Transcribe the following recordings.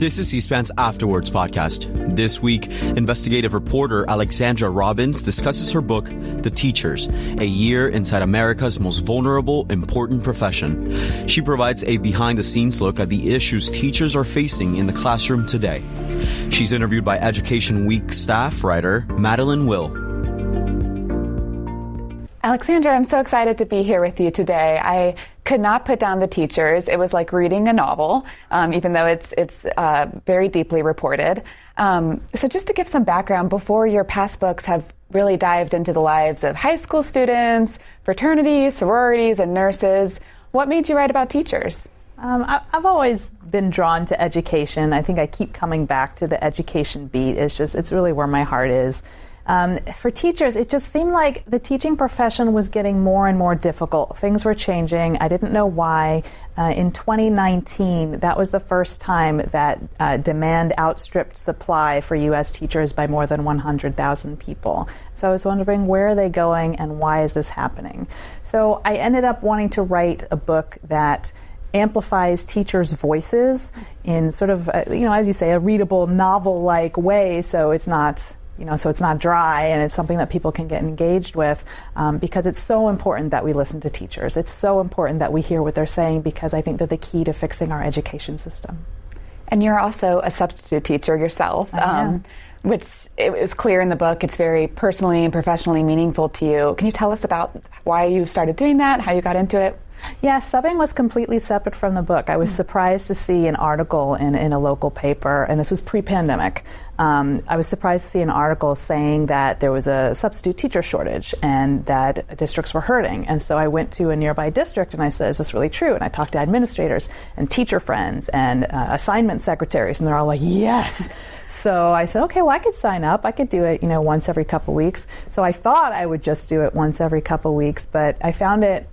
This is C-SPAN's Afterwards podcast. This week, investigative reporter Alexandra Robbins discusses her book, The Teachers, a year inside America's most vulnerable, important profession. She provides a behind-the-scenes look at the issues teachers are facing in the classroom today. She's interviewed by Education Week staff writer Madeline Will. Alexandra, I'm so excited to be here with you today. I could not put down The Teachers. It was like reading a novel, even though it's very deeply reported. So just to give some background, before your past books have really dived into the lives of high school students, fraternities, sororities, and nurses, what made you write about teachers? I've always been drawn to education. I think I keep coming back to the education beat. It's really where my heart is. For teachers, it just seemed like the teaching profession was getting more and more difficult. Things were changing. I didn't know why. In 2019, that was the first time that demand outstripped supply for U.S. teachers by more than 100,000 people. So I was wondering, where are they going and why is this happening? So I ended up wanting to write a book that amplifies teachers' voices in sort of, as you say, a readable novel-like way, so it's not dry, and it's something that people can get engaged with, because it's so important that we listen to teachers. It's so important that we hear what they're saying, because I think they're the key to fixing our education system. And you're also a substitute teacher yourself, which it was clear in the book. It's very personally and professionally meaningful to you. Can you tell us about why you started doing that, how you got into it? Yeah, subbing was completely separate from the book. I was surprised to see an article in a local paper, and this was pre-pandemic. I was surprised to see an article saying that there was a substitute teacher shortage and that districts were hurting. And so I went to a nearby district and I said, is this really true? And I talked to administrators and teacher friends and assignment secretaries, and they're all like, yes. So I said, okay, well, I could sign up. I could do it, once every couple weeks. So I thought I would just do it once every couple weeks, but I found it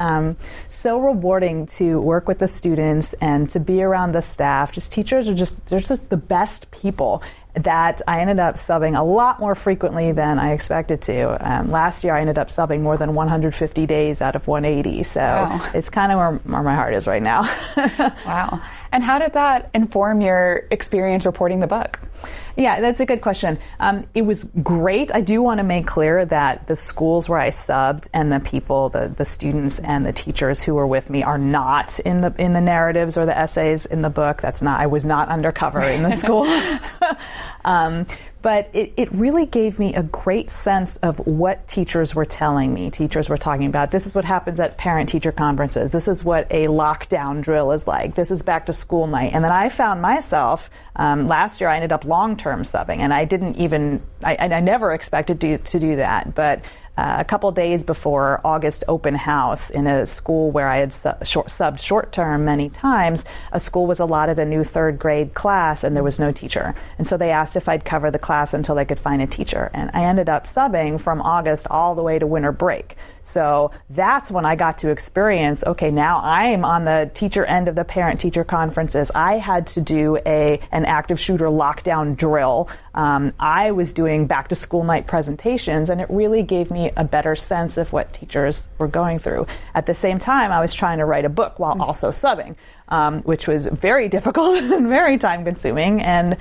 so rewarding to work with the students and to be around the staff. Teachers they're just the best people, that I ended up subbing a lot more frequently than I expected to. Last year, I ended up subbing more than 150 days out of 180. So wow. It's kind of where my heart is right now. Wow. And how did that inform your experience reporting the book? Yeah, that's a good question. It was great. I do want to make clear that the schools where I subbed and the people, the students and the teachers who were with me are not in the narratives or the essays in the book. I was not undercover in the school. But it really gave me a great sense of what teachers were telling me. Teachers were talking about, this is what happens at parent-teacher conferences. This is what a lockdown drill is like. This is back to school night. And then I found myself, last year I ended up long-term subbing, and I never expected to do that. But a couple days before August open house in a school where I had subbed short-term many times, a school was allotted a new third grade class and there was no teacher. And so they asked if I'd cover the class until they could find a teacher. And I ended up subbing from August all the way to winter break. So that's when I got to experience, okay, now I'm on the teacher end of the parent-teacher conferences. I had to do an active shooter lockdown drill. I was doing back-to-school night presentations, and it really gave me a better sense of what teachers were going through. At the same time, I was trying to write a book while also subbing, which was very difficult and very time-consuming, and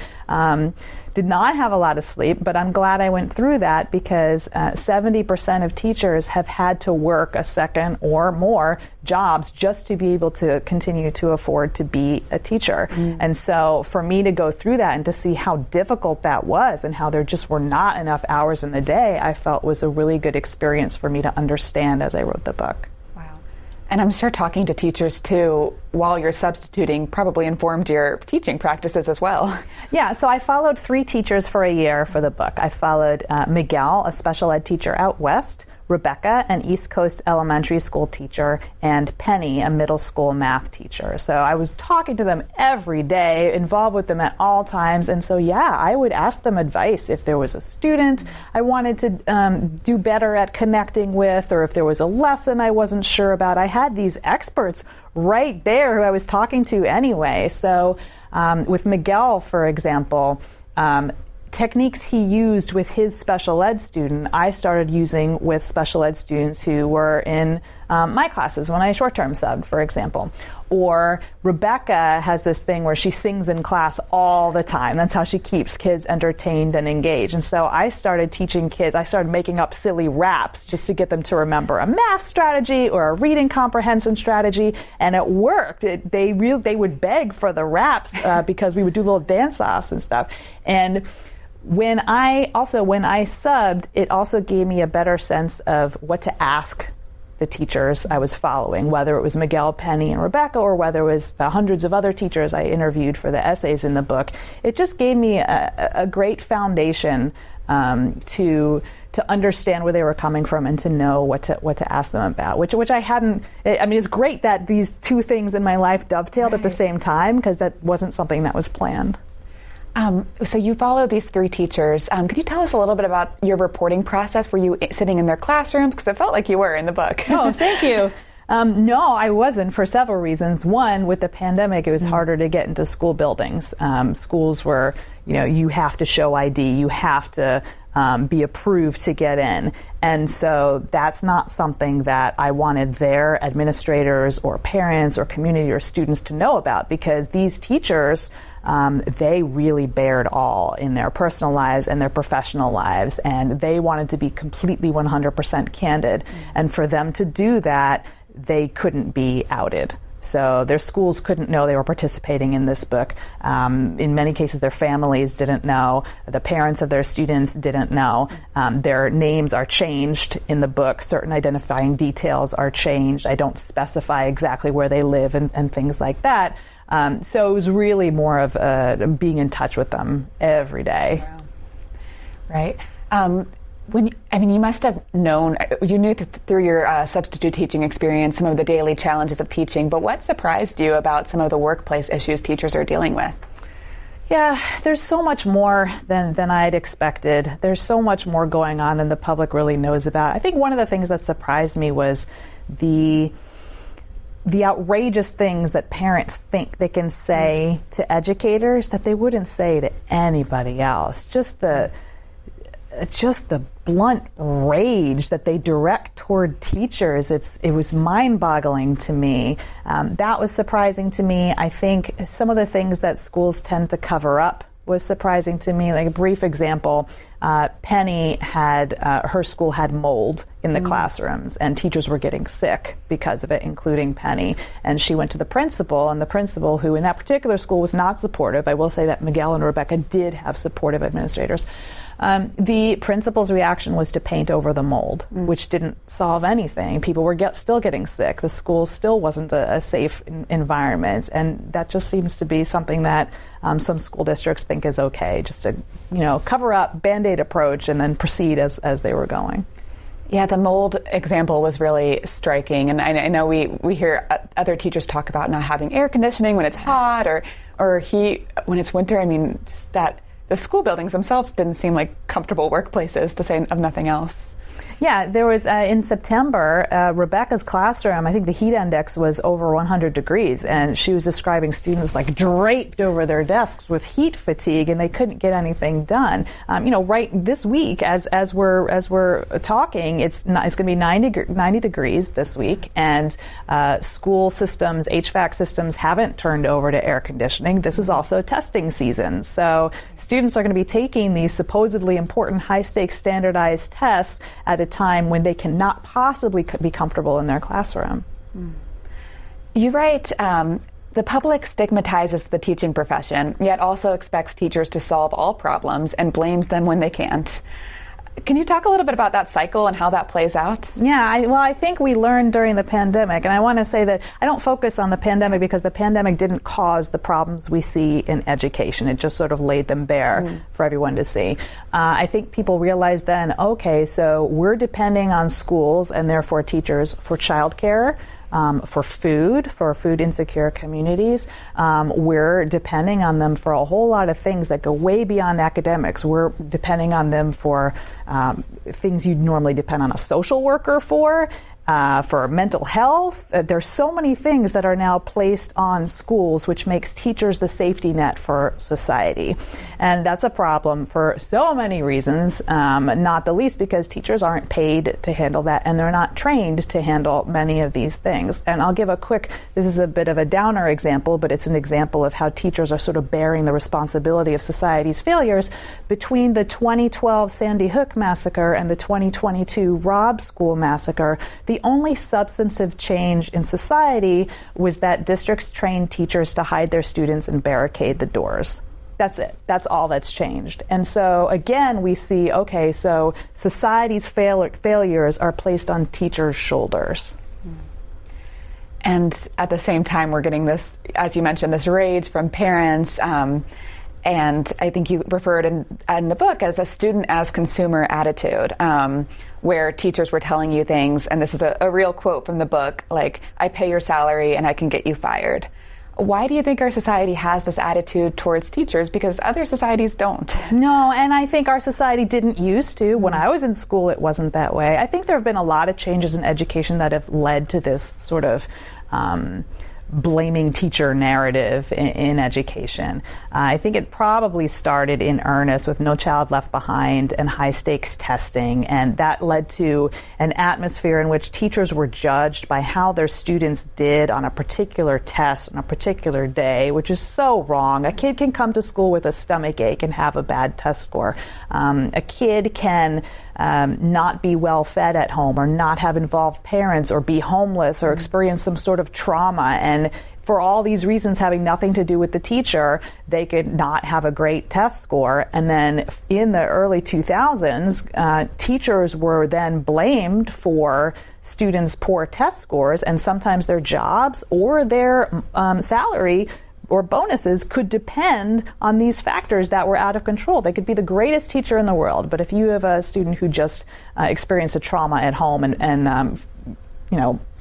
did not have a lot of sleep, but I'm glad I went through that, because 70% of teachers have had to work a second or more jobs just to be able to continue to afford to be a teacher. And so for me to go through that and to see how difficult that was and how there just were not enough hours in the day, I felt was a really good experience for me to understand as I wrote the book. And I'm sure talking to teachers, too, while you're substituting probably informed your teaching practices as well. Yeah, so I followed 3 teachers for a year for the book. I followed Miguel, a special ed teacher out west, Rebecca, an East Coast elementary school teacher, and Penny, a middle school math teacher. So I was talking to them every day, involved with them at all times. And so, yeah, I would ask them advice if there was a student I wanted to do better at connecting with, or if there was a lesson I wasn't sure about. I had these experts right there who I was talking to anyway. So with Miguel, for example, techniques he used with his special ed student, I started using with special ed students who were in my classes when I short-term subbed, for example. Or Rebecca has this thing where she sings in class all the time. That's how she keeps kids entertained and engaged. And so I started teaching kids, I started making up silly raps just to get them to remember a math strategy or a reading comprehension strategy. And it worked. They would beg for the raps because we would do little dance-offs and stuff. And when I subbed, it also gave me a better sense of what to ask the teachers I was following, whether it was Miguel, Penny, and Rebecca, or whether it was the hundreds of other teachers I interviewed for the essays in the book. It just gave me a great foundation to understand where they were coming from and to know what to ask them about, which I hadn't. I mean, it's great that these two things in my life dovetailed at the same time, because that wasn't something that was planned. So you followed these three teachers. Could you tell us a little bit about your reporting process? Were you sitting in their classrooms? Because it felt like you were in the book. Oh, thank you. No, I wasn't, for several reasons. One, with the pandemic, it was harder to get into school buildings. Schools were, you have to show ID, you have to be approved to get in. And so that's not something that I wanted their administrators or parents or community or students to know about, because these teachers, they really bared all in their personal lives and their professional lives, and they wanted to be completely 100% candid. And for them to do that, they couldn't be outed. So their schools couldn't know they were participating in this book. In many cases, their families didn't know. The parents of their students didn't know. Their names are changed in the book. Certain identifying details are changed. I don't specify exactly where they live and things like that. So it was really more of being in touch with them every day. Wow. Right. You must have known, you knew through your substitute teaching experience some of the daily challenges of teaching, but what surprised you about some of the workplace issues teachers are dealing with? Yeah, there's so much more than I'd expected. There's so much more going on than the public really knows about. I think one of the things that surprised me was the outrageous things that parents think they can say to educators that they wouldn't say to anybody else. Just the blunt rage that they direct toward teachers, it was mind-boggling to me. That was surprising to me. I think some of the things that schools tend to cover up was surprising to me. Like a brief example, Penny had, her school had mold in the classrooms, and teachers were getting sick because of it, including Penny. And she went to the principal, and the principal, who in that particular school was not supportive, I will say that Miguel and Rebecca did have supportive administrators. The principal's reaction was to paint over the mold, which didn't solve anything. People were still getting sick. The school still wasn't a safe environment, and that just seems to be something that some school districts think is okay, just to cover up, Band-Aid approach, and then proceed as they were going. Yeah, the mold example was really striking, and I know we hear other teachers talk about not having air conditioning when it's hot or heat when it's winter. I mean, just that. The school buildings themselves didn't seem like comfortable workplaces, to say of nothing else. Yeah, there was, in September, Rebecca's classroom, I think the heat index was over 100 degrees, and she was describing students like draped over their desks with heat fatigue, and they couldn't get anything done. Right this week, as we're talking, it's going to be 90 degrees this week, and school systems, HVAC systems haven't turned over to air conditioning. This is also testing season, so students are going to be taking these supposedly important high-stakes standardized tests at a time when they cannot possibly be comfortable in their classroom. You write, the public stigmatizes the teaching profession, yet also expects teachers to solve all problems and blames them when they can't. Can you talk a little bit about that cycle and how that plays out? Yeah, I think we learned during the pandemic, and I want to say that I don't focus on the pandemic because the pandemic didn't cause the problems we see in education. It just sort of laid them bare for everyone to see. I think people realized then, okay, so we're depending on schools and therefore teachers for childcare, for food insecure communities. We're depending on them for a whole lot of things that go way beyond academics. We're depending on them for things you'd normally depend on a social worker for. for mental health. There's so many things that are now placed on schools, which makes teachers the safety net for society. And that's a problem for so many reasons, not the least because teachers aren't paid to handle that, and they're not trained to handle many of these things. And I'll give this is a bit of a downer example, but it's an example of how teachers are sort of bearing the responsibility of society's failures. Between the 2012 Sandy Hook massacre and the 2022 Robb School massacre, the only substantive change in society was that districts trained teachers to hide their students and barricade the doors. That's it. That's all that's changed. And so, again, we see, okay, so society's failures are placed on teachers' shoulders. And at the same time, we're getting this, as you mentioned, this rage from parents. And I think you referred in the book as a student as consumer attitude, where teachers were telling you things, and this is a real quote from the book, like, I pay your salary and I can get you fired. Why do you think our society has this attitude towards teachers? Because other societies don't. No, and I think our society didn't used to. When I was in school, it wasn't that way. I think there have been a lot of changes in education that have led to this sort of blaming teacher narrative in education. I think it probably started in earnest with No Child Left Behind and high stakes testing, and that led to an atmosphere in which teachers were judged by how their students did on a particular test on a particular day, which is so wrong. A kid can come to school with a stomach ache and have a bad test score. A kid can not be well fed at home, or not have involved parents, or be homeless, or experience some sort of trauma. And for all these reasons having nothing to do with the teacher, they could not have a great test score. And then in the early 2000s, teachers were then blamed for students' poor test scores, and sometimes their jobs or their salary or bonuses could depend on these factors that were out of control. They could be the greatest teacher in the world, but if you have a student who just experienced a trauma at home and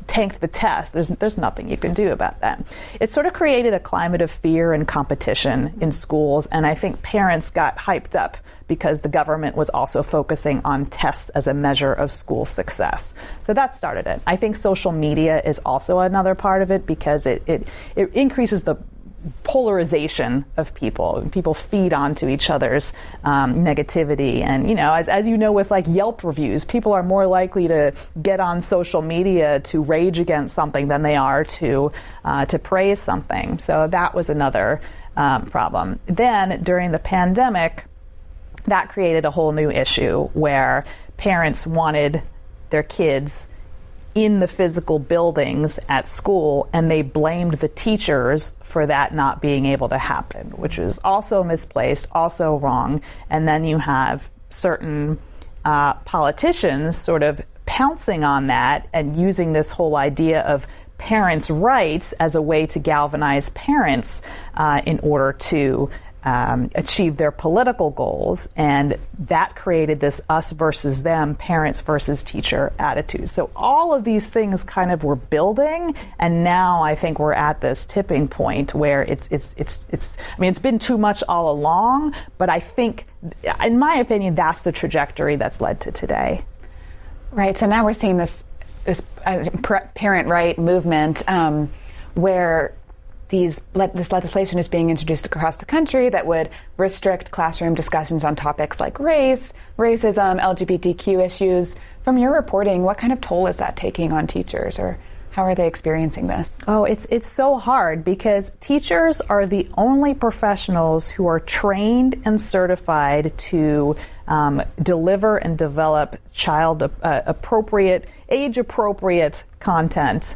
tanked the test, there's nothing you can do about that. It sort of created a climate of fear and competition in schools, and I think parents got hyped up because the government was also focusing on tests as a measure of school success. So that started it. I think social media is also another part of it, because it increases the polarization of people, and people feed onto each other's negativity. And as you know, with like Yelp reviews, people are more likely to get on social media to rage against something than they are to praise something. So that was another problem. Then during the pandemic, that created a whole new issue where parents wanted their kids in the physical buildings at school, and they blamed the teachers for that not being able to happen, which is also misplaced, also wrong. And then you have certain politicians sort of pouncing on that and using this whole idea of parents' rights as a way to galvanize parents in order to achieve their political goals, and that created this us versus them, parents versus teacher attitude. So all of these things kind of were building, and now I think we're at this tipping point where it's been too much all along, but I think, in my opinion, that's the trajectory that's led to today. Right. So now we're seeing this parent right movement where this legislation is being introduced across the country that would restrict classroom discussions on topics like race, racism, LGBTQ issues. From your reporting, what kind of toll is that taking on teachers, or how are they experiencing this? Oh, it's so hard, because teachers are the only professionals who are trained and certified to deliver and develop age-appropriate content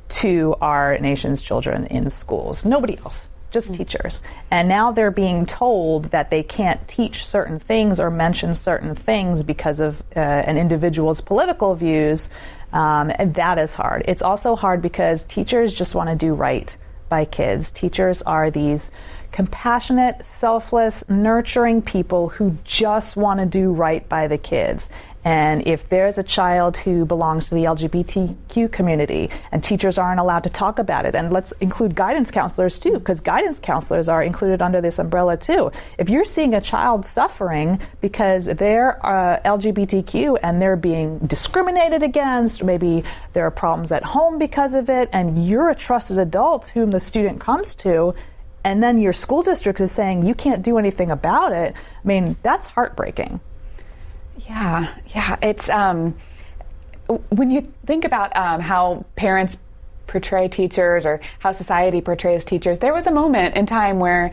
to our nation's children in schools. Nobody else, just teachers. And now they're being told that they can't teach certain things or mention certain things because of an individual's political views, and that is hard. It's also hard because teachers just want to do right by kids. Teachers are these compassionate, selfless, nurturing people who just want to do right by the kids. And if there's a child who belongs to the LGBTQ community and teachers aren't allowed to talk about it, and let's include guidance counselors too, because guidance counselors are included under this umbrella too. If you're seeing a child suffering because they're LGBTQ and they're being discriminated against, maybe there are problems at home because of it, and you're a trusted adult whom the student comes to, and then your school district is saying you can't do anything about it, I mean, that's heartbreaking. Yeah. It's when you think about how parents portray teachers or how society portrays teachers, there was a moment in time where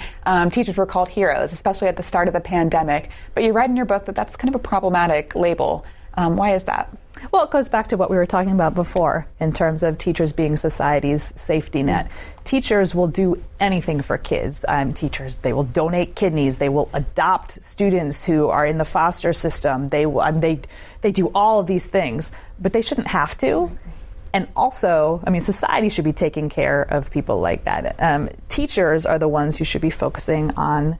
teachers were called heroes, especially at the start of the pandemic. But you write in your book that that's kind of a problematic label. Why is that? Well, it goes back to what we were talking about before in terms of teachers being society's safety net. Teachers will do anything for kids. Teachers, they will donate kidneys. They will adopt students who are in the foster system. They do all of these things, but they shouldn't have to. And also, I mean, society should be taking care of people like that. Teachers are the ones who should be focusing on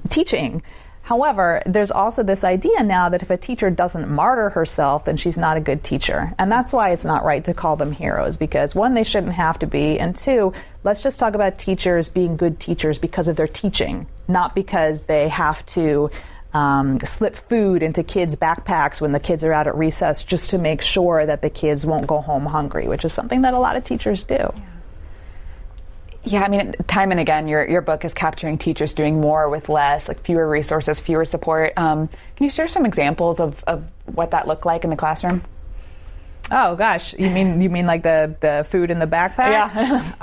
teaching. However, there's also this idea now that if a teacher doesn't martyr herself, then she's not a good teacher. And that's why it's not right to call them heroes, because one, they shouldn't have to be, and two, let's just talk about teachers being good teachers because of their teaching, not because they have to slip food into kids' backpacks when the kids are out at recess just to make sure that the kids won't go home hungry, which is something that a lot of teachers do. Yeah, I mean, time and again, your book is capturing teachers doing more with less, like fewer resources, fewer support. Can you share some examples of what that looked like in the classroom? Oh gosh, you mean like the food in the backpacks?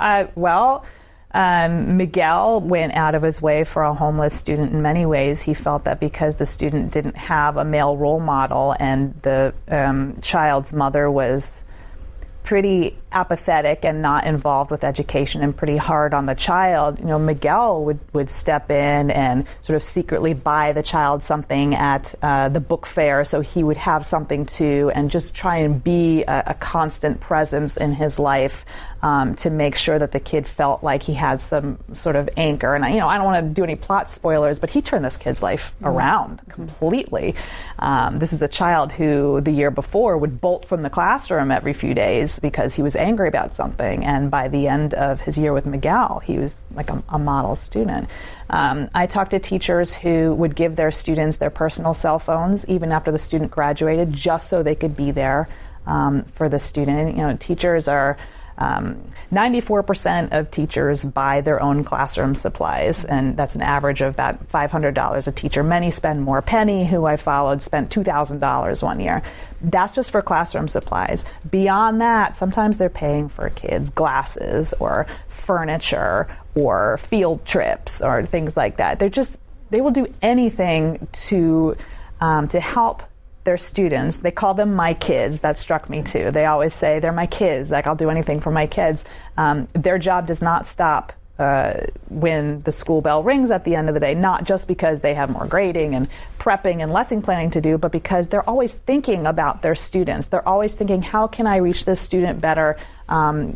Yeah. Miguel went out of his way for a homeless student in many ways. He felt that because the student didn't have a male role model and the child's mother was pretty apathetic and not involved with education and pretty hard on the child, Miguel would step in and sort of secretly buy the child something at the book fair so he would have something too, and just try and be a constant presence in his life to make sure that the kid felt like he had some sort of anchor. And I don't want to do any plot spoilers, but he turned this kid's life around completely. This is a child who the year before would bolt from the classroom every few days because he was angry about something, and by the end of his year with Miguel, he was like a model student. I talked to teachers who would give their students their personal cell phones even after the student graduated, just so they could be there for the student. Teachers are 94% of teachers buy their own classroom supplies, and that's an average of about $500 a teacher. Many spend more. Penny, who I followed, spent $2,000 one year. That's just for classroom supplies. Beyond that, sometimes they're paying for kids' glasses or furniture or field trips or things like that. They will do anything to help their students. They call them my kids. That struck me too. They always say they're my kids, like I'll do anything for my kids. Their job does not stop when the school bell rings at the end of the day, not just because they have more grading and prepping and lesson planning to do, but because they're always thinking about their students. They're always thinking, how can I reach this student better?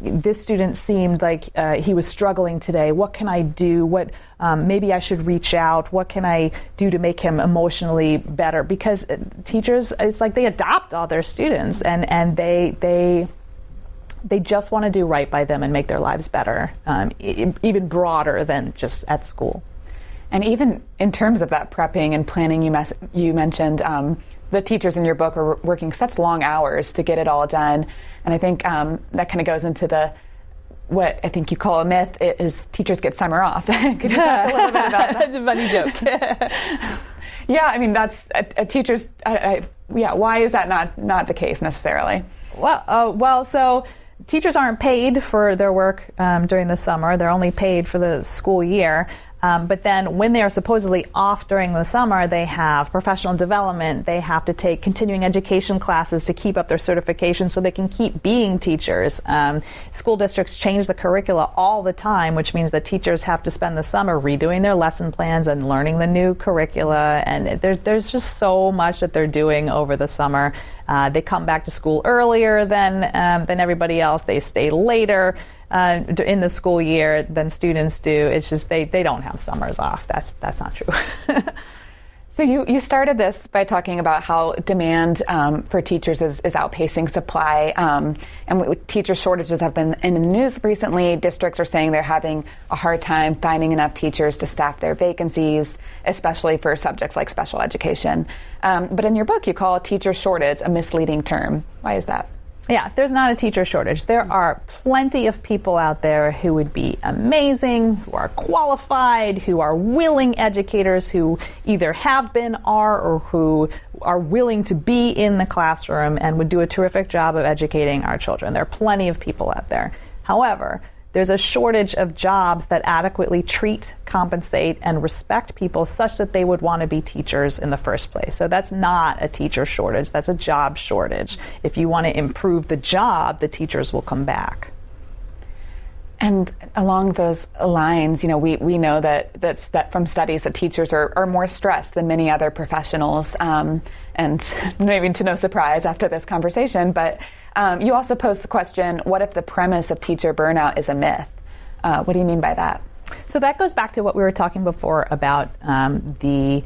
This student seemed like he was struggling today. What can I do? What maybe I should reach out? What can I do to make him emotionally better? Because teachers, it's like they adopt all their students, and they just want to do right by them and make their lives better, even broader than just at school. And even in terms of that prepping and planning, you mentioned the teachers in your book are working such long hours to get it all done. And I think that kind of goes into what I think you call a myth, is teachers get summer off. Could you talk a little bit about that? That's a funny joke. Yeah, I mean, that's a teacher's, why is that not the case necessarily? So teachers aren't paid for their work during the summer. They're only paid for the school year. But then when they are supposedly off during the summer, they have professional development. They have to take continuing education classes to keep up their certification so they can keep being teachers. School districts change the curricula all the time, which means that teachers have to spend the summer redoing their lesson plans and learning the new curricula. And there's just so much that they're doing over the summer. They come back to school earlier than everybody else. They stay later in the school year than students do. It's just they don't have summers off. That's not true. So you started this by talking about how demand for teachers is outpacing supply, and teacher shortages have been in the news recently. Districts are saying they're having a hard time finding enough teachers to staff their vacancies, especially for subjects like special education. But in your book, you call teacher shortage a misleading term. Why is that? Yeah, there's not a teacher shortage. There are plenty of people out there who would be amazing, who are qualified, who are willing educators, who either have been, are, or who are willing to be in the classroom and would do a terrific job of educating our children. There are plenty of people out there. However, there's a shortage of jobs that adequately treat, compensate, and respect people such that they would want to be teachers in the first place. So that's not a teacher shortage. That's a job shortage. If you want to improve the job, the teachers will come back. And along those lines, we know that from studies that teachers are more stressed than many other professionals, and maybe to no surprise after this conversation, but you also posed the question, what if the premise of teacher burnout is a myth? What do you mean by that? So that goes back to what we were talking before about the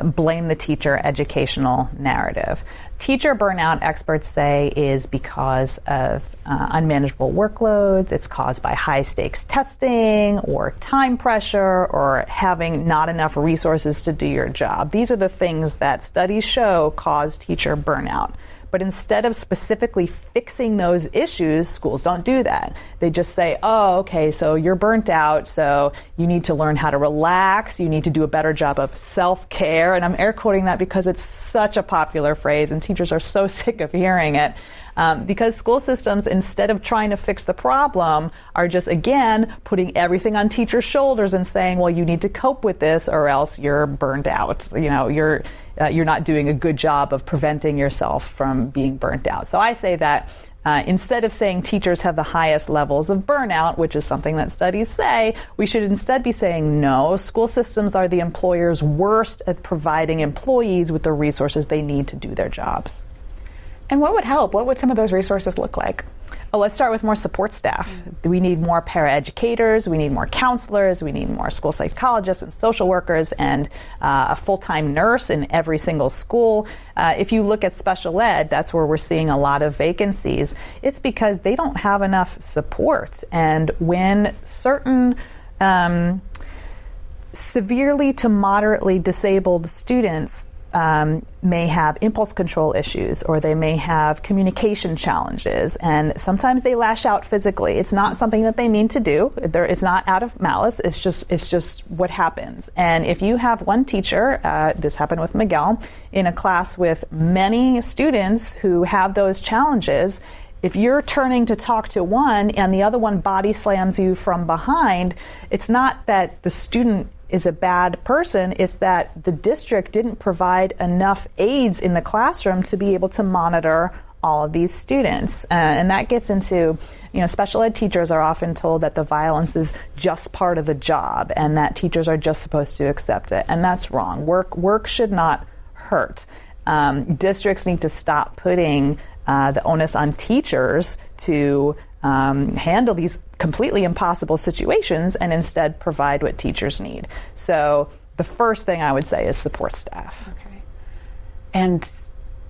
blame the teacher educational narrative. Teacher burnout, experts say, is because of unmanageable workloads. It's caused by high stakes testing or time pressure or having not enough resources to do your job. These are the things that studies show cause teacher burnout. But instead of specifically fixing those issues, schools don't do that. They just say, oh, okay, so you're burnt out, so you need to learn how to relax, you need to do a better job of self-care. And I'm air quoting that because it's such a popular phrase and teachers are so sick of hearing it. Because school systems, instead of trying to fix the problem, are just, again, putting everything on teachers' shoulders and saying, well, you need to cope with this or else you're burned out. You're not doing a good job of preventing yourself from being burnt out. So I say that instead of saying teachers have the highest levels of burnout, which is something that studies say, we should instead be saying, no, school systems are the employer's worst at providing employees with the resources they need to do their jobs. And what would help? What would some of those resources look like? Well, let's start with more support staff. We need more paraeducators, we need more counselors, we need more school psychologists and social workers, and a full-time nurse in every single school. If you look at special ed, that's where we're seeing a lot of vacancies. It's because they don't have enough support. And when certain severely to moderately disabled students may have impulse control issues, or they may have communication challenges, and sometimes they lash out physically. It's not something that they mean to do. It's not out of malice. It's just what happens. And if you have one teacher, this happened with Miguel, in a class with many students who have those challenges, if you're turning to talk to one and the other one body slams you from behind, it's not that the student is a bad person, it's that the district didn't provide enough aides in the classroom to be able to monitor all of these students. And that gets into, special ed teachers are often told that the violence is just part of the job and that teachers are just supposed to accept it. And that's wrong. Work should not hurt. Districts need to stop putting the onus on teachers to handle these completely impossible situations and instead provide what teachers need. So the first thing I would say is support staff. Okay. And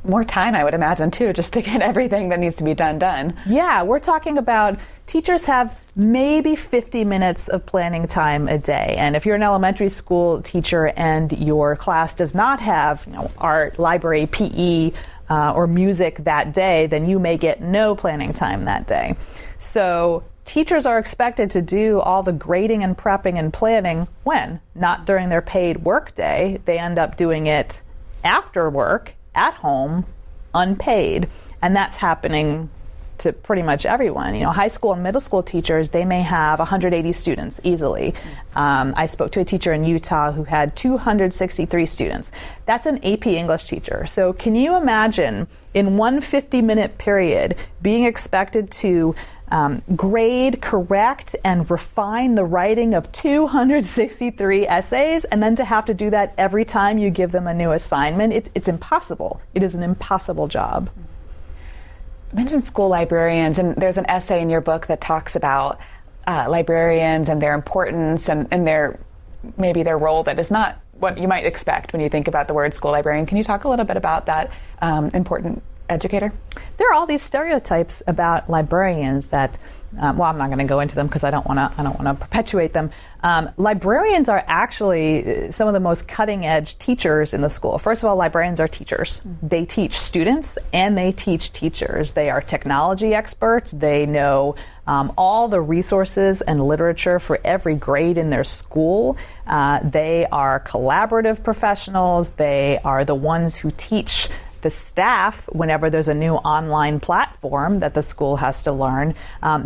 more time, I would imagine, too, just to get everything that needs to be done. Yeah, we're talking about teachers have maybe 50 minutes of planning time a day. And if you're an elementary school teacher and your class does not have art, library, PE, or music that day, then you may get no planning time that day. So teachers are expected to do all the grading and prepping and planning when? Not during their paid work day. They end up doing it after work, at home, unpaid. And that's happening to pretty much everyone. High school and middle school teachers, they may have 180 students easily. I spoke to a teacher in Utah who had 263 students. That's an AP English teacher. So can you imagine in one 50-minute period being expected to grade, correct, and refine the writing of 263 essays, and then to have to do that every time you give them a new assignment? It's impossible. It is an impossible job. You mentioned school librarians, and there's an essay in your book that talks about librarians and their importance and their role that is not what you might expect when you think about the word school librarian. Can you talk a little bit about that important educator? There are all these stereotypes about librarians that, I'm not going to go into them because I don't want to perpetuate them. Librarians are actually some of the most cutting edge teachers in the school. First of all, librarians are teachers. They teach students and they teach teachers. They are technology experts. They know all the resources and literature for every grade in their school. They are collaborative professionals. They are the ones who teach the staff whenever there's a new online platform that the school has to learn.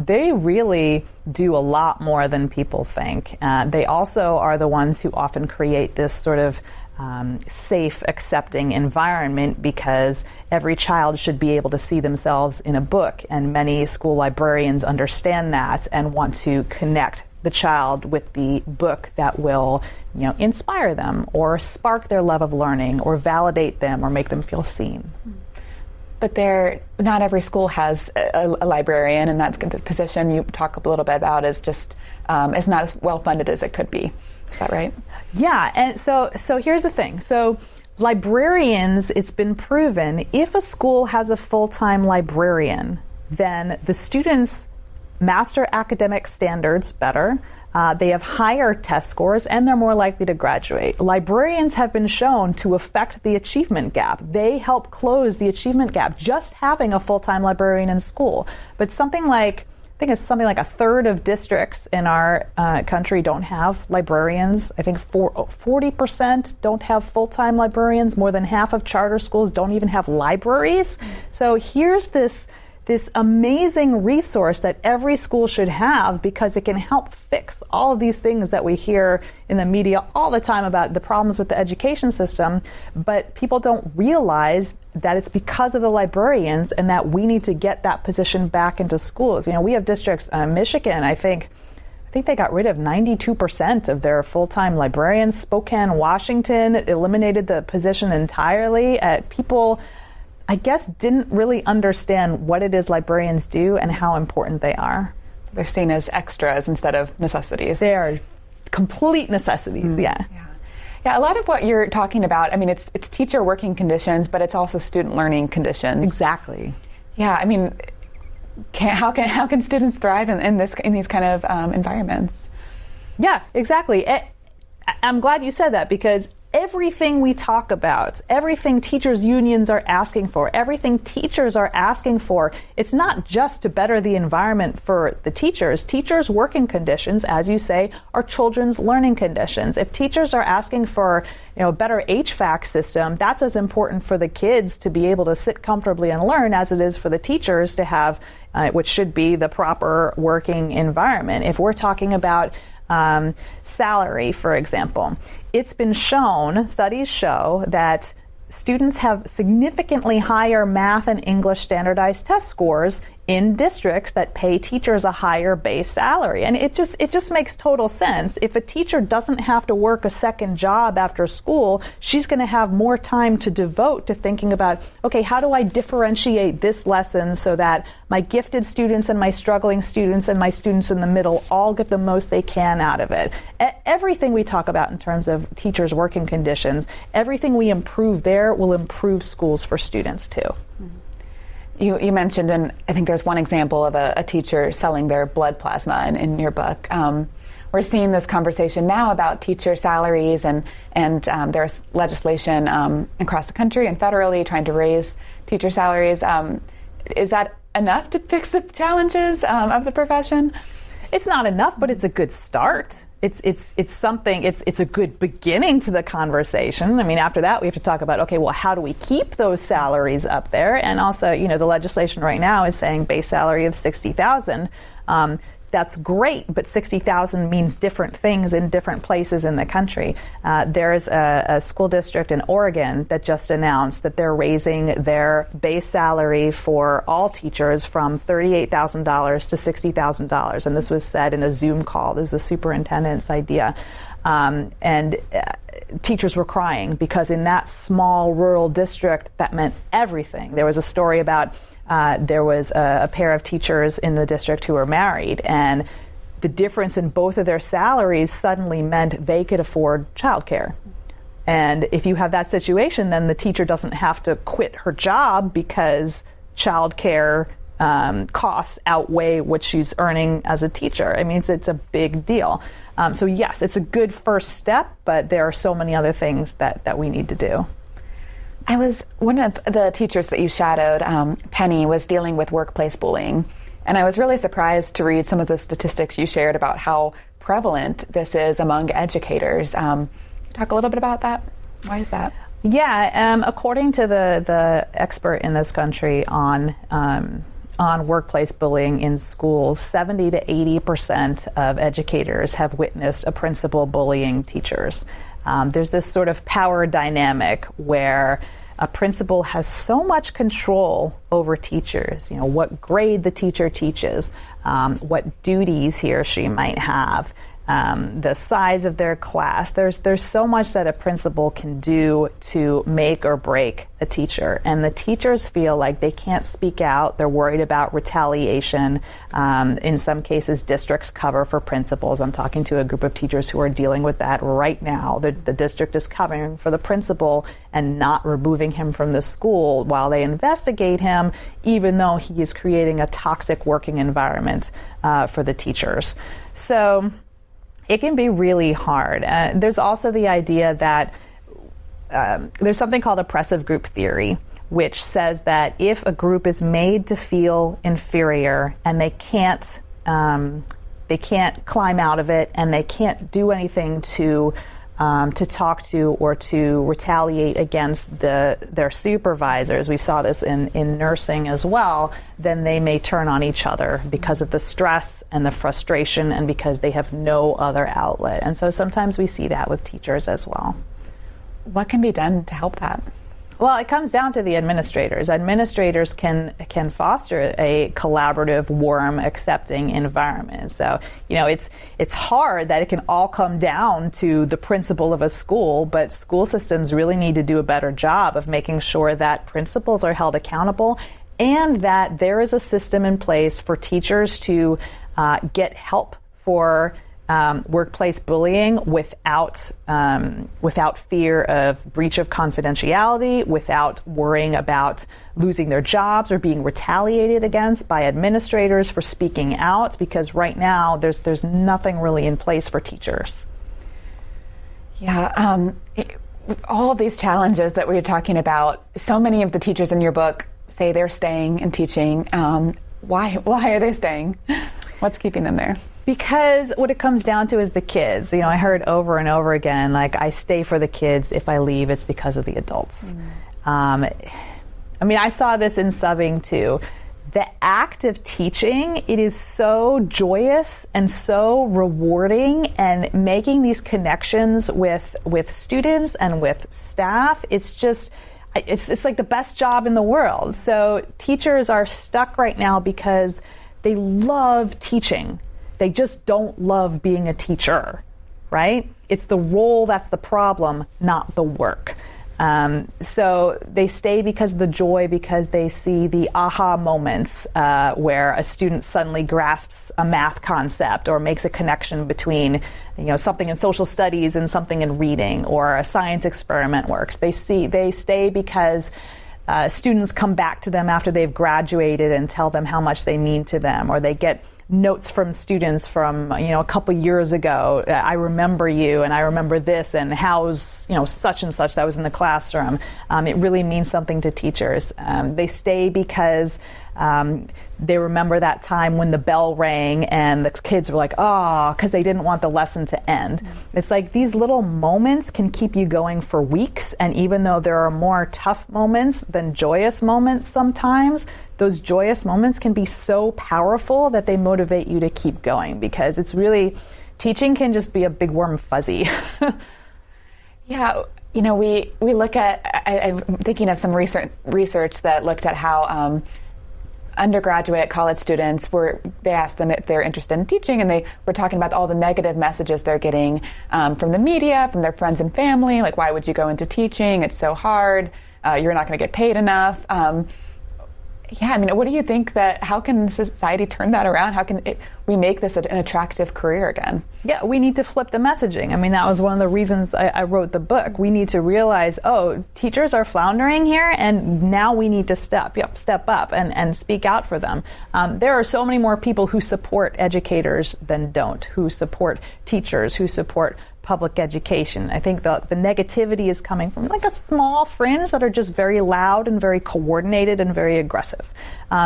They really do a lot more than people think. They also are the ones who often create this sort of safe, accepting environment, because every child should be able to see themselves in a book, and many school librarians understand that and want to connect the child with the book that will, inspire them or spark their love of learning or validate them or make them feel seen. But not every school has a librarian, and that's the position you talk a little bit about is just is not as well funded as it could be. Is that right? Yeah, and so here's the thing. So librarians, it's been proven, if a school has a full-time librarian, then the students master academic standards better, they have higher test scores, and they're more likely to graduate. Librarians have been shown to affect the achievement gap. They help close the achievement gap, just having a full-time librarian in school. But I think it's something like a third of districts in our country don't have librarians. I think 40% don't have full-time librarians. More than half of charter schools don't even have libraries. So here's this amazing resource that every school should have, because it can help fix all of these things that we hear in the media all the time about the problems with the education system. But people don't realize that it's because of the librarians, and that we need to get that position back into schools. We have districts, Michigan, I think they got rid of 92% of their full-time librarians. Spokane, Washington eliminated the position entirely. People, I guess, didn't really understand what it is librarians do and how important they are. They're seen as extras instead of necessities. They are complete necessities, yeah. Yeah, a lot of what you're talking about, it's teacher working conditions, but it's also student learning conditions. Exactly. Yeah, how can students thrive in these kind of environments? Yeah, exactly. I'm glad you said that, because everything we talk about, everything teachers' unions are asking for, everything teachers are asking for, it's not just to better the environment for the teachers. Teachers' working conditions, as you say, are children's learning conditions. If teachers are asking for a better HVAC system, that's as important for the kids to be able to sit comfortably and learn as it is for the teachers to have, which should be the proper working environment. If we're talking about salary, for example, it's been shown, studies show, that students have significantly higher math and English standardized test scores in districts that pay teachers a higher base salary. And it just makes total sense. If a teacher doesn't have to work a second job after school, she's going to have more time to devote to thinking about, okay, how do I differentiate this lesson so that my gifted students and my struggling students and my students in the middle all get the most they can out of it. Everything we talk about in terms of teachers' working conditions, everything we improve there will improve schools for students too. Mm-hmm. You mentioned, and I think there's one example of a teacher selling their blood plasma in your book. We're seeing this conversation now about teacher salaries, and there's legislation across the country and federally trying to raise teacher salaries. Is that enough to fix the challenges of the profession? It's not enough, but it's a good start. It's something. It's a good beginning to the conversation. After that, we have to talk about, okay, well, how do we keep those salaries up there? And also, the legislation right now is saying base salary of $60,000. That's great, but $60,000 means different things in different places in the country. There's a school district in Oregon that just announced that they're raising their base salary for all teachers from $38,000 to $60,000. And this was said in a Zoom call. This was the superintendent's idea. Teachers were crying, because in that small rural district, that meant everything. There was a story about there was a pair of teachers in the district who were married, and the difference in both of their salaries suddenly meant they could afford childcare. And if you have that situation, then the teacher doesn't have to quit her job because childcare costs outweigh what she's earning as a teacher. I mean, it's a big deal. So yes, it's a good first step, but there are so many other things that we need to do. One of the teachers that you shadowed, Penny, was dealing with workplace bullying. And I was really surprised to read some of the statistics you shared about how prevalent this is among educators. Talk a little bit about that. Why is that? Yeah, according to the expert in this country on workplace bullying in schools, 70 to 80% of educators have witnessed a principal bullying teachers. There's this sort of power dynamic where a principal has so much control over teachers, what grade the teacher teaches, what duties he or she might have, the size of their class. There's so much that a principal can do to make or break a teacher. And the teachers feel like they can't speak out. They're worried about retaliation. In some cases, districts cover for principals. I'm talking to a group of teachers who are dealing with that right now. The district is covering for the principal and not removing him from the school while they investigate him, even though he is creating a toxic working environment for the teachers. So it can be really hard. There's also the idea that there's something called oppressive group theory, which says that if a group is made to feel inferior and they can't climb out of it and they can't do anything to talk to or to retaliate against their supervisors, we saw this in nursing as well, then they may turn on each other because of the stress and the frustration and because they have no other outlet. And so sometimes we see that with teachers as well. What can be done to help that? Well, it comes down to the administrators. Administrators can foster a collaborative, warm, accepting environment. So, it's hard that it can all come down to the principal of a school, but school systems really need to do a better job of making sure that principals are held accountable and that there is a system in place for teachers to get help for workplace bullying without fear of breach of confidentiality, without worrying about losing their jobs or being retaliated against by administrators for speaking out, because right now there's nothing really in place for teachers. Yeah, all of these challenges that we were talking about, so many of the teachers in your book say they're staying and teaching. Why are they staying? What's keeping them there? Because what it comes down to is the kids. I heard over and over again, like, I stay for the kids. If I leave, it's because of the adults. I saw this in subbing too. The act of teaching, it is so joyous and so rewarding, and making these connections with students and with staff, it's like the best job in the world. So teachers are stuck right now because they love teaching. They just don't love being a teacher, right? It's the role that's the problem, not the work. So they stay because of the joy, because they see the aha moments where a student suddenly grasps a math concept or makes a connection between something in social studies and something in reading, or a science experiment works. They stay because students come back to them after they've graduated and tell them how much they mean to them, or they get notes from students from a couple years ago. I remember you, and I remember this, and how's such and such that was in the classroom. It really means something to teachers. They stay because they remember that time when the bell rang and the kids were like, because they didn't want the lesson to end. Mm-hmm. It's like these little moments can keep you going for weeks, and even though there are more tough moments than joyous moments sometimes, those joyous moments can be so powerful that they motivate you to keep going, because it's really, teaching can just be a big warm fuzzy. Yeah, we look at, I'm thinking of some research that looked at how undergraduate college students they asked them if they're interested in teaching, and they were talking about all the negative messages they're getting from the media, from their friends and family, like, why would you go into teaching? It's so hard. You're not going to get paid enough. Yeah, I mean, what do you think how can society turn that around? How can we make this an attractive career again? Yeah, we need to flip the messaging. I mean, that was one of the reasons I wrote the book. We need to realize, teachers are floundering here, and now we need to step up and speak out for them. There are so many more people who support educators than don't, who support teachers, who support public education. I think the negativity is coming from like a small fringe that are just very loud and very coordinated and very aggressive.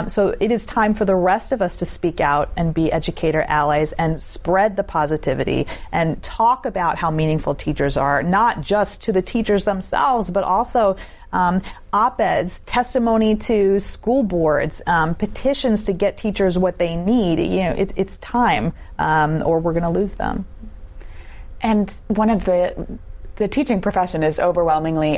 So it is time for the rest of us to speak out and be educator allies and spread the positivity and talk about how meaningful teachers are, not just to the teachers themselves, but also op-eds, testimony to school boards, petitions to get teachers what they need. It's time, or we're going to lose them. And one of the teaching profession is overwhelmingly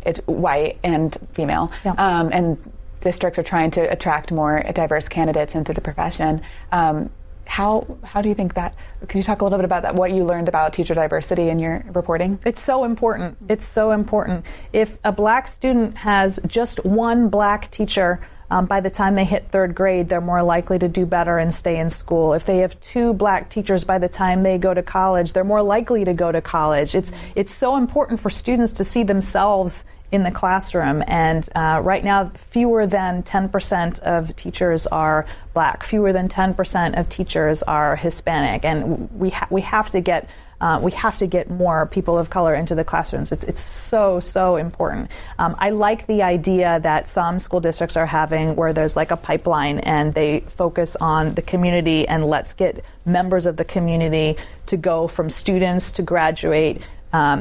it's white and female, and districts are trying to attract more diverse candidates into the profession. How do you think that? Could you talk a little bit about that? What you learned about teacher diversity in your reporting? It's so important. It's so important. If a black student has just one black teacher, by the time they hit third grade, they're more likely to do better and stay in school. If they have two black teachers by the time they go to college, they're more likely to go to college. It's so important for students to see themselves in the classroom. And right now, fewer than 10% of teachers are black. Fewer than 10% of teachers are Hispanic. And we have to get more people of color into the classrooms. It's so important. I like the idea that some school districts are having where there's like a pipeline and they focus on the community and let's get members of the community to go from students to graduate,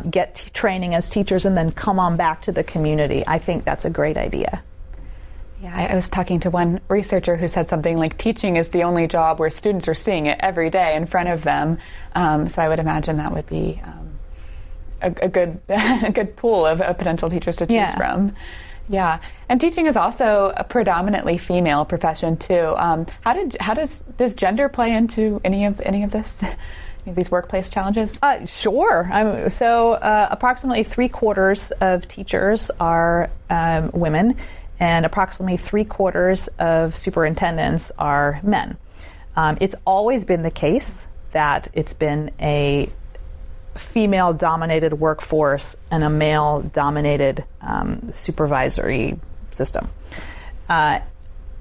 get training as teachers, and then come on back to the community. I think that's a great idea. Yeah, I was talking to one researcher who said something like teaching is the only job where students are seeing it every day in front of them. So I would imagine that would be a good pool of potential teachers to choose from. Yeah, and teaching is also a predominantly female profession too. How does gender play into any of this? These workplace challenges? Sure. Approximately 3/4 of teachers are women, and approximately 3/4 of superintendents are men. It's always been the case that it's been a female-dominated workforce and a male-dominated supervisory system.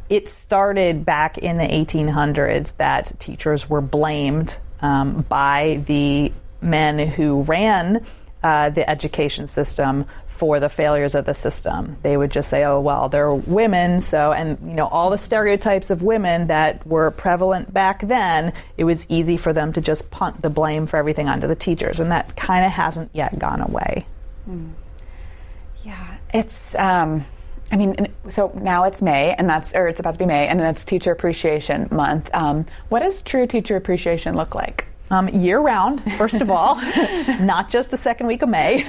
It started back in the 1800s that teachers were blamed by the men who ran the education system for the failures of the system. They would just say, oh, well, they're women, all the stereotypes of women that were prevalent back then, it was easy for them to just punt the blame for everything onto the teachers, and that kind of hasn't yet gone away. Yeah, it's, so now it's May, it's about to be May, and then it's Teacher Appreciation Month. What does true teacher appreciation look like? Year round, first of all, not just the second week of May.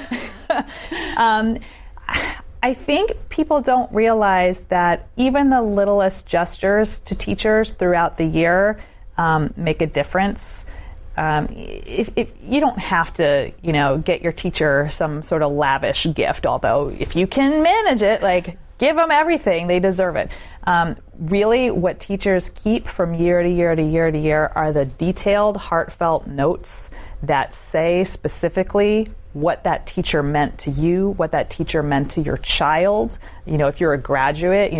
I think people don't realize that even the littlest gestures to teachers throughout the year make a difference. If you don't have to, get your teacher some sort of lavish gift, although if you can manage it, give them everything. They deserve it. Really, what teachers keep from year to year to year to year are the detailed, heartfelt notes that say specifically what that teacher meant to you, what that teacher meant to your child. If you're a graduate,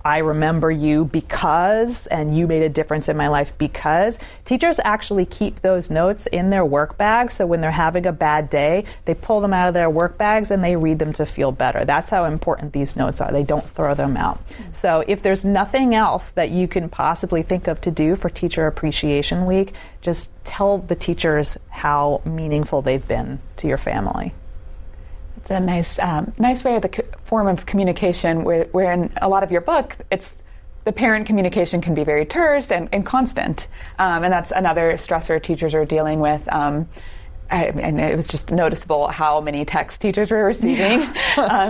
I remember you because, and you made a difference in my life because. Teachers actually keep those notes in their work bags, so when they're having a bad day, they pull them out of their work bags and they read them to feel better. That's how important these notes are. They don't throw them out. So if there's nothing else that you can possibly think of to do for Teacher Appreciation Week, just tell the teachers how meaningful they've been to your family. It's a nice way of the form of communication where in a lot of your book, it's the parent communication can be very terse and constant. And that's another stressor teachers are dealing with. And it was just noticeable how many texts teachers were receiving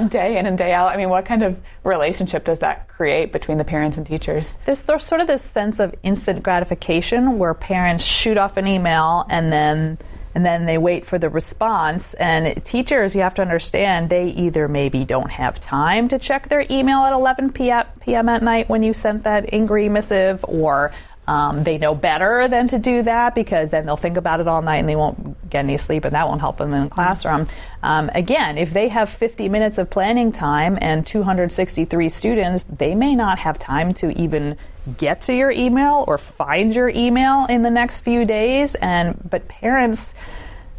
day in and day out. What kind of relationship does that create between the parents and teachers? There's sort of this sense of instant gratification where parents shoot off an email and then and then they wait for the response. And teachers, you have to understand, they either maybe don't have time to check their email at 11 p.m. at night when you sent that angry missive, or they know better than to do that, because then they'll think about it all night and they won't get any sleep, and that won't help them in the classroom. Again, if they have 50 minutes of planning time and 263 students, they may not have time to even get to your email or find your email in the next few days. But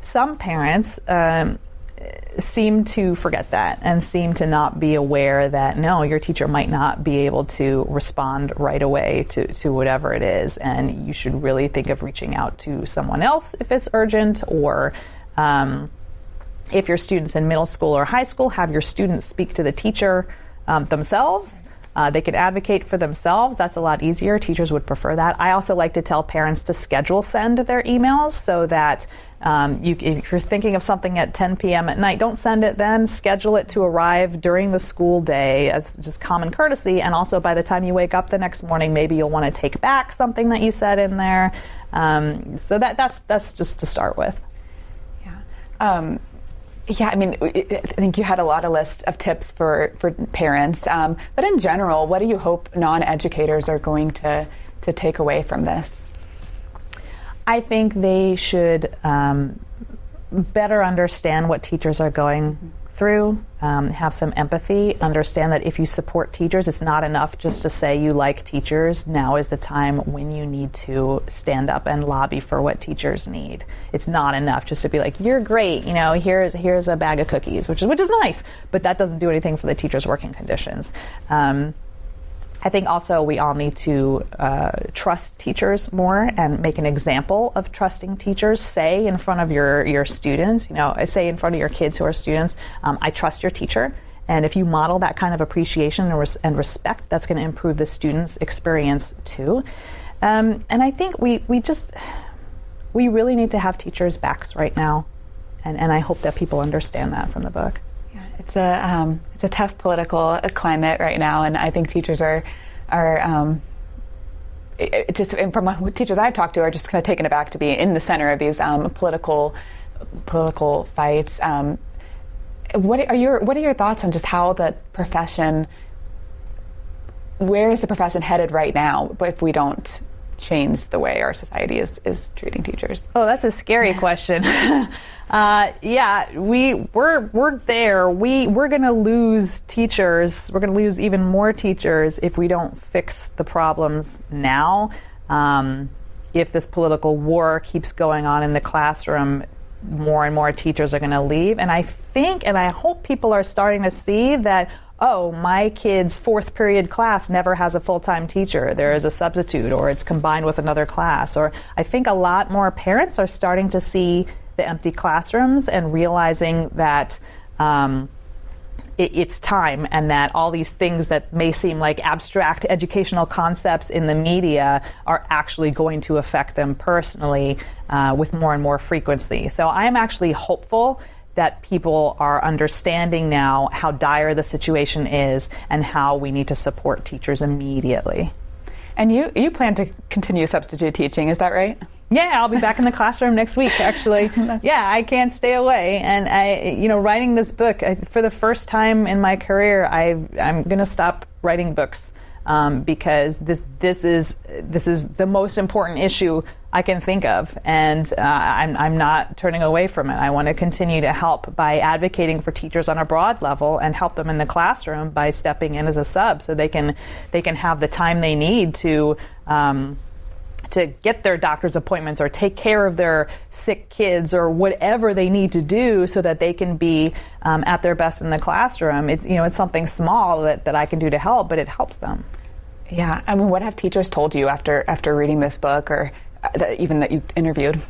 some parents seem to forget that and seem to not be aware that, no, your teacher might not be able to respond right away to whatever it is, and you should really think of reaching out to someone else if it's urgent, or if your students in middle school or high school, have your students speak to the teacher themselves. They can advocate for themselves. That's a lot easier. Teachers would prefer that. I also like to tell parents to schedule send their emails, so that if you're thinking of something at 10 p.m. at night, don't send it then. Schedule it to arrive during the school day as just common courtesy. And also, by the time you wake up the next morning, maybe you'll want to take back something that you said in there. So that's just to start with. Yeah. Yeah, I mean, I think you had a lot of list of tips for parents. But in general, what do you hope non-educators are going to take away from this? I think they should better understand what teachers are going through, have some empathy, understand that if you support teachers, it's not enough just to say you like teachers. Now is the time when you need to stand up and lobby for what teachers need. It's not enough just to be like, you're great, here's a bag of cookies, which is nice, but that doesn't do anything for the teachers' working conditions. I think also we all need to trust teachers more and make an example of trusting teachers. Say in front of your students, say in front of your kids who are students, I trust your teacher. And if you model that kind of appreciation and respect, that's going to improve the student's experience too. And I think we really need to have teachers' backs right now. And I hope that people understand that from the book. It's a tough political climate right now, and I think teachers are just, and from teachers I've talked to, are just kind of taken aback to be in the center of these political fights. What are your thoughts on just how the profession? Where is the profession headed right now? If we don't change the way our society is treating teachers? Oh, that's a scary question. Yeah, we're there. We're going to lose teachers. We're going to lose even more teachers if we don't fix the problems now. If this political war keeps going on in the classroom, more and more teachers are going to leave. And I think, and I hope people are starting to see that, oh, my kid's fourth period class never has a full-time teacher. There is a substitute, or it's combined with another class. Or I think a lot more parents are starting to see the empty classrooms and realizing that it's time, and that all these things that may seem like abstract educational concepts in the media are actually going to affect them personally with more and more frequency. So I'm actually hopeful that people are understanding now how dire the situation is and how we need to support teachers immediately. And you plan to continue substitute teaching, is that right? Yeah, I'll be back in the classroom next week, actually. Yeah, I can't stay away. And writing this book, for the first time in my career, I'm going to stop writing books because this is the most important issue I can think of, and I'm not turning away from it. I want to continue to help by advocating for teachers on a broad level and help them in the classroom by stepping in as a sub, so they can have the time they need to get their doctor's appointments or take care of their sick kids or whatever they need to do so that they can be at their best in the classroom. It's something small that I can do to help, but it helps them. Yeah, I mean, what have teachers told you after reading this book, or even that you interviewed?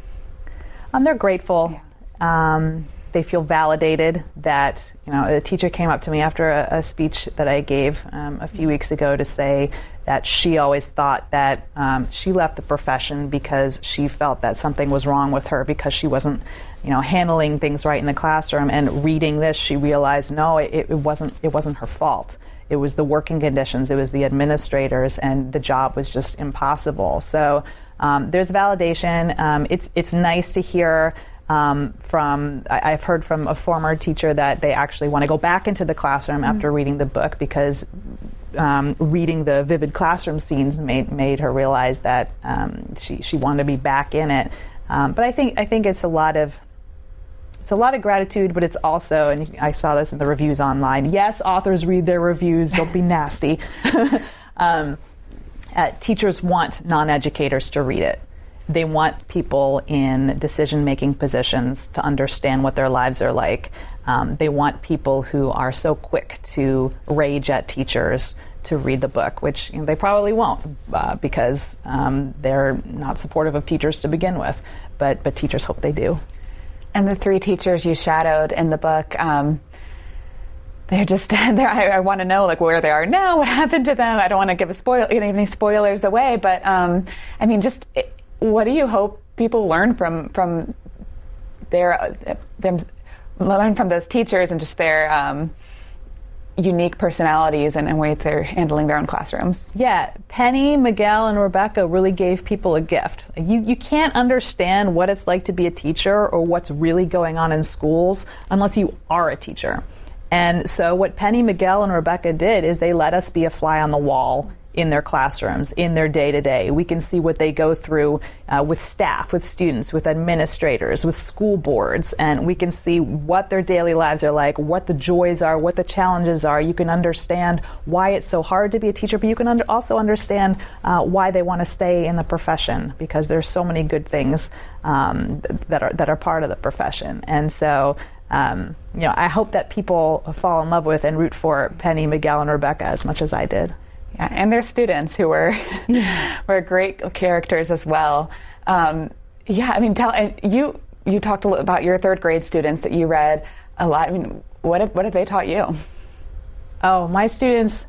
They're grateful. Yeah. They feel validated that, a teacher came up to me after a speech that I gave a few weeks ago to say that she always thought that she left the profession because she felt that something was wrong with her because she wasn't, handling things right in the classroom. And reading this, she realized, no, it wasn't her fault. It was the working conditions, it was the administrators, and the job was just impossible. So there's validation. It's nice to hear I've heard from a former teacher that they actually want to go back into the classroom after reading the book because reading the vivid classroom scenes made her realize that she wanted to be back in it. But I think it's a lot of gratitude, but it's also, and I saw this in the reviews online. Yes, authors read their reviews. Don't be nasty. Teachers want non-educators to read it. They want people in decision-making positions to understand what their lives are like. They want people who are so quick to rage at teachers to read the book, which they probably won't because they're not supportive of teachers to begin with. But teachers hope they do. And the 3 teachers you shadowed in the book, they're just I want to know where they are now, what happened to them. I don't want to give any spoilers away, but what do you hope people learn from learn from those teachers and just their unique personalities and ways they're handling their own classrooms? Yeah, Penny, Miguel, and Rebecca really gave people a gift. You can't understand what it's like to be a teacher or what's really going on in schools unless you are a teacher. And so what Penny, Miguel, and Rebecca did is they let us be a fly on the wall in their classrooms, in their day-to-day. We can see what they go through with staff, with students, with administrators, with school boards, and we can see what their daily lives are like, what the joys are, what the challenges are. You can understand why it's so hard to be a teacher, but you can also understand why they want to stay in the profession, because there's so many good things that are part of the profession. And so I hope that people fall in love with and root for Penny, Miguel, and Rebecca as much as I did. Yeah, and their students who were great characters as well. You talked a little about your 3rd grade students that you read a lot. What have they taught you? Oh, my students.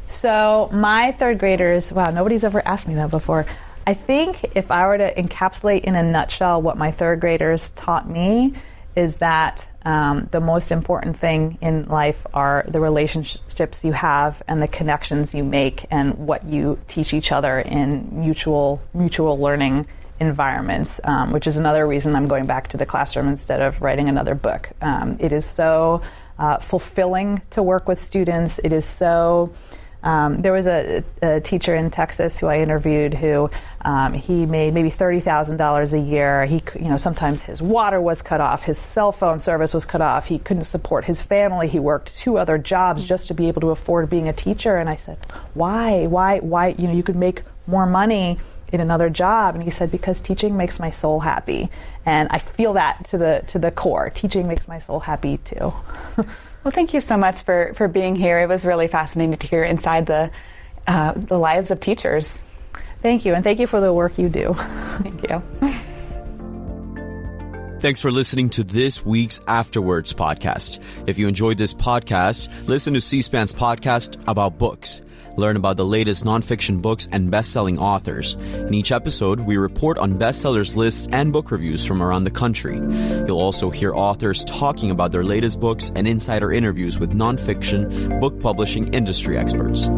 So my 3rd graders. Wow, nobody's ever asked me that before. I think if I were to encapsulate in a nutshell what my 3rd graders taught me is that the most important thing in life are the relationships you have and the connections you make and what you teach each other in mutual learning environments, which is another reason I'm going back to the classroom instead of writing another book. It is so fulfilling to work with students. It is so... there was a teacher in Texas who I interviewed who he made maybe $30,000 a year. He, sometimes his water was cut off, his cell phone service was cut off. He couldn't support his family. He worked 2 other jobs just to be able to afford being a teacher. And I said, why? You could make more money in another job. And he said, because teaching makes my soul happy. And I feel that to the core. Teaching makes my soul happy too. Well, thank you so much for being here. It was really fascinating to hear inside the lives of teachers. Thank you, and thank you for the work you do. Thank you. Thanks for listening to this week's Afterwards podcast. If you enjoyed this podcast, listen to C-SPAN's podcast about books. Learn about the latest nonfiction books and best-selling authors. In each episode, we report on bestsellers lists and book reviews from around the country. You'll also hear authors talking about their latest books and insider interviews with nonfiction book publishing industry experts.